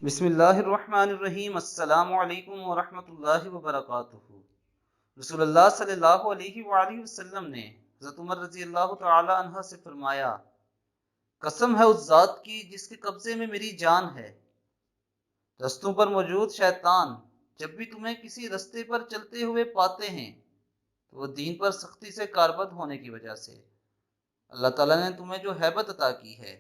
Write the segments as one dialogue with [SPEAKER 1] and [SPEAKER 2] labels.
[SPEAKER 1] بسم اللہ الرحمن الرحیم۔ السلام علیکم ورحمۃ اللہ وبرکاتہ۔ رسول اللہ صلی اللہ علیہ وآلہ وسلم نے حضرت عمر رضی اللہ تعالی عنہ سے فرمایا، قسم ہے اس ذات کی جس کے قبضے میں میری جان ہے، رستوں پر موجود شیطان جب بھی تمہیں کسی رستے پر چلتے ہوئے پاتے ہیں تو وہ دین پر سختی سے کاربند ہونے کی وجہ سے اللہ تعالیٰ نے تمہیں جو ہیبت عطا کی ہے،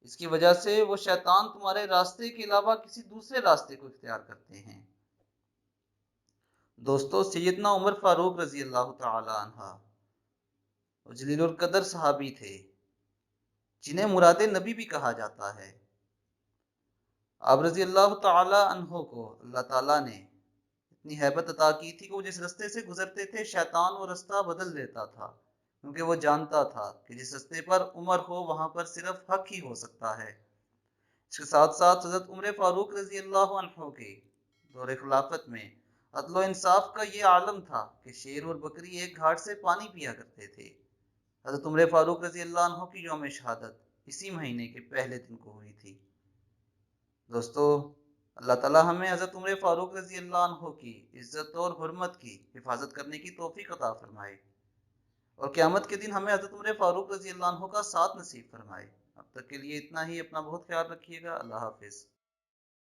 [SPEAKER 1] اس کی وجہ سے وہ شیطان تمہارے راستے کے علاوہ کسی دوسرے راستے کو اختیار کرتے ہیں۔ دوستو، سیدنا عمر فاروق رضی اللہ تعالی عنہ وہ جلیل القدر صحابی تھے جنہیں مراد نبی بھی کہا جاتا ہے۔ آپ رضی اللہ تعالی عنہ کو اللہ تعالیٰ نے اتنی ہیبت عطا کی تھی کہ وہ جس رستے سے گزرتے تھے شیطان وہ رستہ بدل دیتا تھا، کیونکہ وہ جانتا تھا کہ جس رستے پر عمر ہو وہاں پر صرف حق ہی ہو سکتا ہے۔ اس کے ساتھ ساتھ حضرت عمر فاروق رضی اللہ عنہ کے دور خلافت میں عدل و انصاف کا یہ عالم تھا کہ شیر اور بکری ایک گھاٹ سے پانی پیا کرتے تھے۔ حضرت عمر فاروق رضی اللہ عنہ کی یوم شہادت اسی مہینے کے پہلے دن کو ہوئی تھی۔ دوستو، اللہ تعالی ہمیں حضرت عمر فاروق رضی اللہ عنہ کی عزت اور حرمت کی حفاظت کرنے کی توفیق عطا فرمائے، اور قیامت کے دن ہمیں حضرت عمر فاروق رضی اللہ عنہ کا ساتھ نصیب فرمائے۔ اب تک کے لیے اتنا ہی۔ اپنا بہت خیال رکھیے گا۔ اللہ حافظ۔